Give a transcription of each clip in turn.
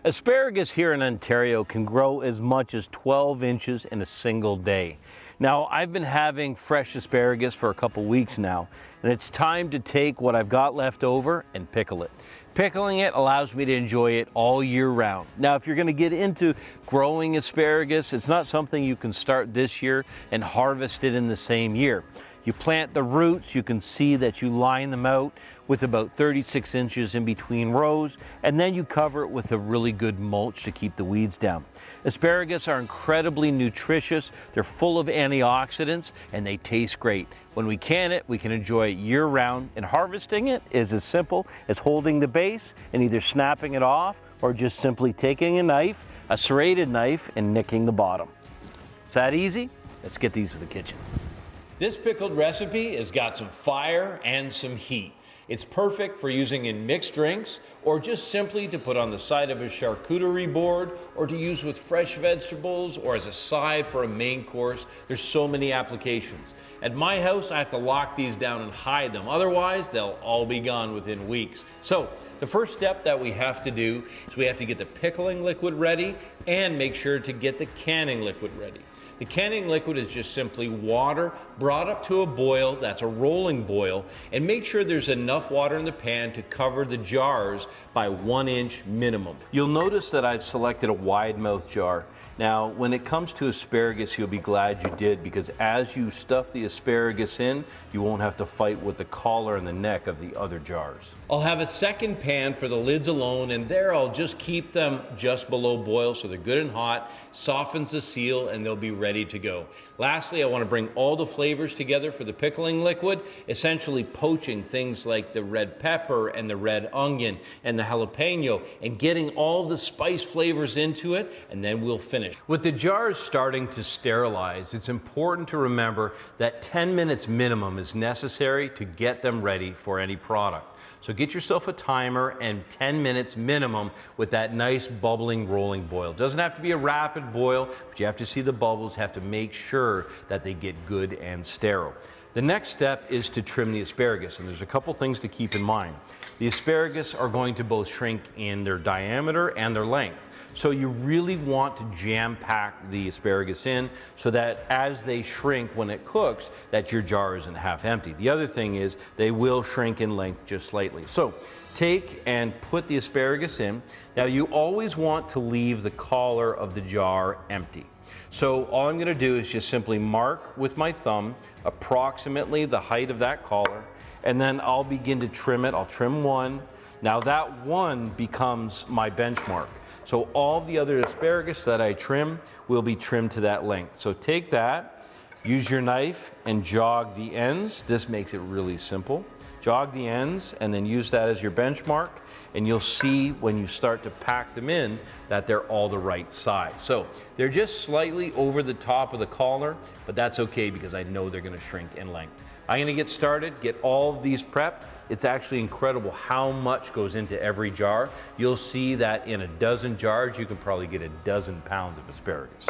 Asparagus here in Ontario can grow as much as 12 inches in a single day. Now, I've been having fresh asparagus for a couple weeks now, and it's time to take what I've got left over and pickle it. Pickling it allows me to enjoy it all year round. Now, if you're going to get into growing asparagus, it's not something you can start this year and harvest it in the same year. You plant the roots, you can see that you line them out with about 36 inches in between rows, and then you cover it with a really good mulch to keep the weeds down. Asparagus are incredibly nutritious, they're full of antioxidants, and they taste great. When we can it, we can enjoy it year round, and harvesting it is as simple as holding the base and either snapping it off or just simply taking a knife, a serrated knife, and nicking the bottom. It's that easy. Let's get these to the kitchen. This pickled recipe has got some fire and some heat. It's perfect for using in mixed drinks or just simply to put on the side of a charcuterie board or to use with fresh vegetables or as a side for a main course. There's so many applications. At my house, I have to lock these down and hide them. Otherwise, they'll all be gone within weeks. So the first step that we have to do is we have to get the pickling liquid ready and make sure to get the canning liquid ready. The canning liquid is just simply water brought up to a boil, that's a rolling boil, and make sure there's enough water in the pan to cover the jars by 1 inch minimum. You'll notice that I've selected a wide mouth jar. Now, when it comes to asparagus, you'll be glad you did, because as you stuff the asparagus in, you won't have to fight with the collar and the neck of the other jars. I'll have a second pan for the lids alone, and there I'll just keep them just below boil so they're good and hot, softens the seal, and they'll be ready to go. Lastly, I want to bring all the flavors together for the pickling liquid, essentially poaching things like the red pepper and the red onion and the jalapeno and getting all the spice flavors into it, and then we'll finish. With the jars starting to sterilize, it's important to remember that 10 minutes minimum is necessary to get them ready for any product. So get yourself a timer and 10 minutes minimum with that nice bubbling rolling boil. It doesn't have to be a rapid boil, but you have to see the bubbles, have to make sure that they get good and sterile. The next step is to trim the asparagus, and there's a couple things to keep in mind. The asparagus are going to both shrink in their diameter and their length. So you really want to jam pack the asparagus in so that as they shrink when it cooks, that your jar isn't half empty. The other thing is they will shrink in length just slightly. So take and put the asparagus in. Now you always want to leave the collar of the jar empty. So all I'm going to do is just simply mark with my thumb approximately the height of that collar, and then I'll begin to trim it. I'll trim one. Now that one becomes my benchmark. So all the other asparagus that I trim will be trimmed to that length. So take that, use your knife and jog the ends. This makes it really simple. Jog the ends and then use that as your benchmark, and you'll see when you start to pack them in that they're all the right size. So they're just slightly over the top of the collar, but that's okay because I know they're gonna shrink in length. I'm gonna get started, get all of these prepped. It's actually incredible how much goes into every jar. You'll see that in a dozen jars, you can probably get a dozen pounds of asparagus.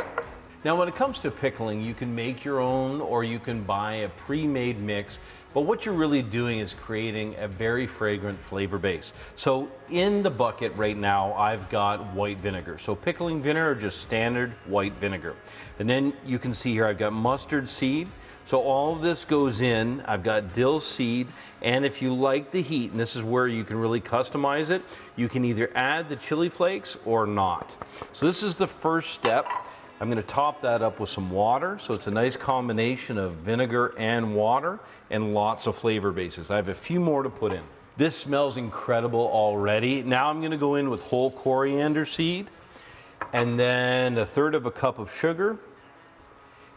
Now, when it comes to pickling, you can make your own or you can buy a pre-made mix, but what you're really doing is creating a very fragrant flavor base. So in the bucket right now, I've got white vinegar. So pickling vinegar or just standard white vinegar. And then you can see here, I've got mustard seed. So all of this goes in. I've got dill seed, and if you like the heat, and this is where you can really customize it, you can either add the chili flakes or not. So this is the first step. I'm going to top that up with some water, so it's a nice combination of vinegar and water and lots of flavor bases. I have a few more to put in. This smells incredible already. Now I'm going to go in with whole coriander seed, and then 1/3 cup of sugar.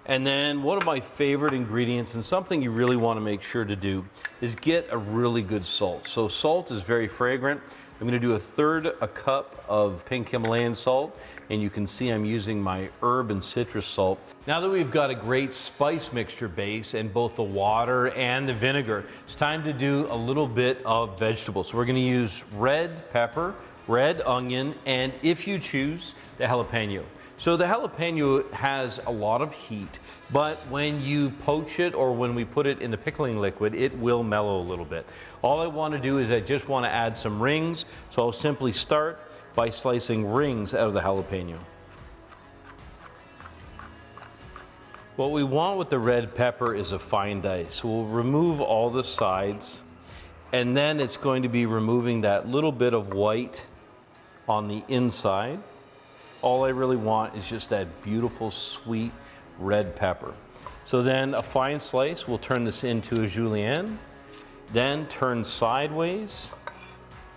And then one of my favorite ingredients, and something you really want to make sure to do, is get a really good salt. So salt is very fragrant. I'm going to do 1/3 cup of pink Himalayan salt, and you can see I'm using my herb and citrus salt. Now that we've got a great spice mixture base in both the water and the vinegar, it's time to do a little bit of vegetables. So we're going to use red pepper, red onion, and if you choose, the jalapeno. So the jalapeno has a lot of heat, but when you poach it or when we put it in the pickling liquid, it will mellow a little bit. All I want to do is I just want to add some rings, so I'll simply start by slicing rings out of the jalapeno. What we want with the red pepper is a fine dice. So we'll remove all the sides, and then it's going to be removing that little bit of white on the inside. All I really want is just that beautiful, sweet red pepper. So then a fine slice, we'll turn this into a julienne, then turn sideways,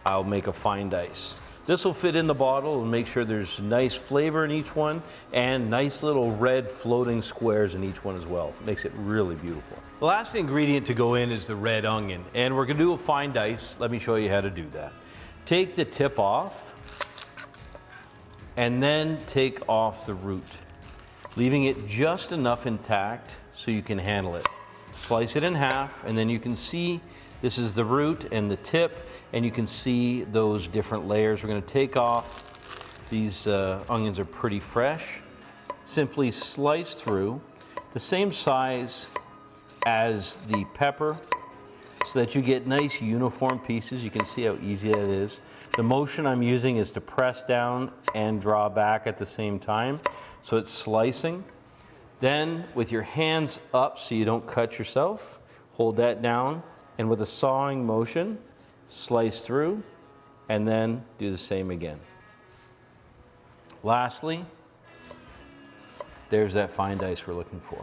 I'll make a fine dice. This will fit in the bottle and make sure there's nice flavor in each one and nice little red floating squares in each one as well. It makes it really beautiful. The last ingredient to go in is the red onion, and we're gonna do a fine dice. Let me show you how to do that. Take the tip off and then take off the root, leaving it just enough intact so you can handle it. Slice it in half, and then you can see this is the root and the tip, and you can see those different layers. We're going to take off. These onions are pretty fresh. Simply slice through the same size as the pepper so that you get nice uniform pieces. You can see how easy that is. The motion I'm using is to press down and draw back at the same time, so it's slicing. Then with your hands up so you don't cut yourself, hold that down, and with a sawing motion, slice through, and then do the same again. Lastly, there's that fine dice we're looking for.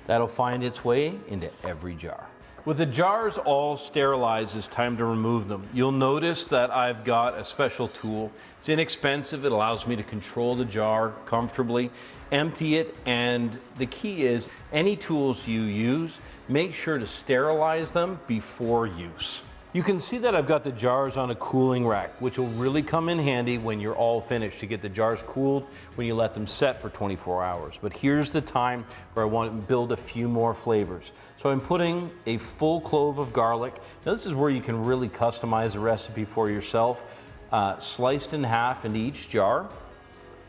That'll find its way into every jar. With the jars all sterilized, it's time to remove them. You'll notice that I've got a special tool. It's inexpensive. It allows me to control the jar comfortably, empty it, and the key is any tools you use, make sure to sterilize them before use. You can see that I've got the jars on a cooling rack, which will really come in handy when you're all finished to get the jars cooled when you let them set for 24 hours. But here's the time where I want to build a few more flavors. So I'm putting a full clove of garlic. Now this is where you can really customize the recipe for yourself. Sliced in half into each jar.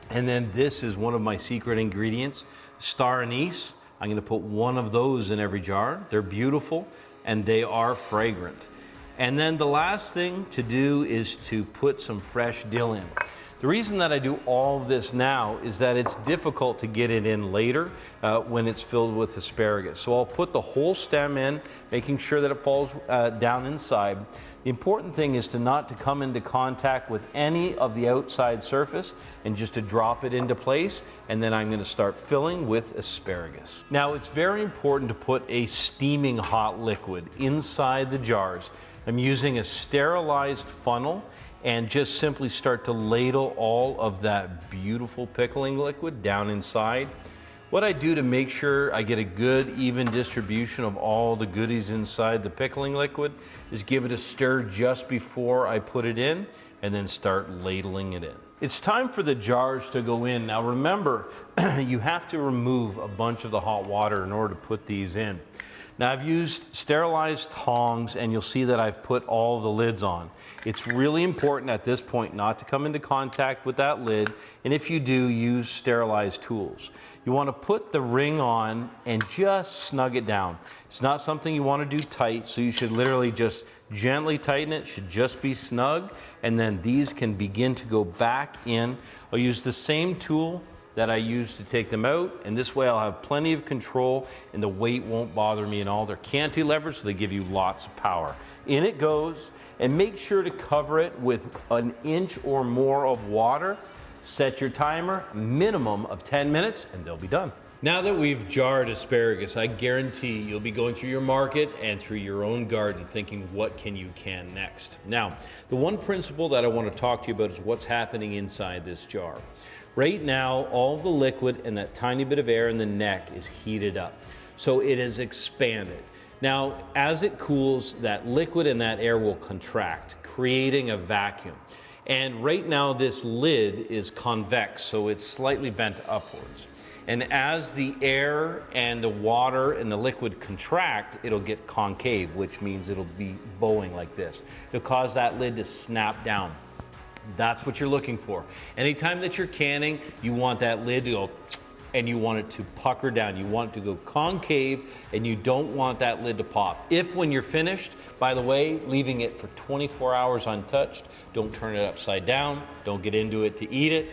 And then this is one of my secret ingredients, star anise. I'm going to put one of those in every jar. They're beautiful and they are fragrant. And then the last thing to do is to put some fresh dill in. The reason that I do all of this now is that it's difficult to get it in later when it's filled with asparagus. So I'll put the whole stem in, making sure that it falls down inside. The important thing is not to come into contact with any of the outside surface and just to drop it into place, and then I'm going to start filling with asparagus. Now it's very important to put a steaming hot liquid inside the jars. I'm using a sterilized funnel and just simply start to ladle all of that beautiful pickling liquid down inside. What I do to make sure I get a good even distribution of all the goodies inside the pickling liquid is give it a stir just before I put it in and then start ladling it in. It's time for the jars to go in. Now remember, you have to remove a bunch of the hot water in order to put these in. Now I've used sterilized tongs, and you'll see that I've put all the lids on. It's really important at this point not to come into contact with that lid, and if you do, use sterilized tools. You want to put the ring on and just snug it down. It's not something you want to do tight, so you should literally just gently tighten it. It should just be snug, and then these can begin to go back in. I'll use the same tool that I use to take them out, and this way I'll have plenty of control and the weight won't bother me at all. They're cantilevered, so they give you lots of power. In it goes, and make sure to cover it with an inch or more of water. Set your timer, minimum of 10 minutes, and they'll be done. Now that we've jarred asparagus, I guarantee you'll be going through your market and through your own garden thinking, what can you can next? Now, the one principle that I want to talk to you about is what's happening inside this jar. Right now, all the liquid and that tiny bit of air in the neck is heated up. So it is expanded. Now, as it cools, that liquid and that air will contract, creating a vacuum. And right now, this lid is convex, so it's slightly bent upwards. And as the air and the water and the liquid contract, it'll get concave, which means it'll be bowing like this. It'll cause that lid to snap down. That's what you're looking for. Anytime that you're canning, you want that lid to go and you want it to pucker down. You want it to go concave, and you don't want that lid to pop. If when you're finished, by the way, leaving it for 24 hours untouched, don't turn it upside down, don't get into it to eat it.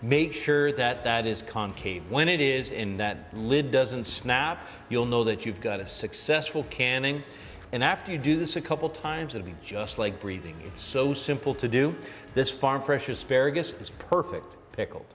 Make sure that that is concave. When it is and that lid doesn't snap, you'll know that you've got a successful canning. And after you do this a couple times, it'll be just like breathing. It's so simple to do. This farm fresh asparagus is perfect pickled.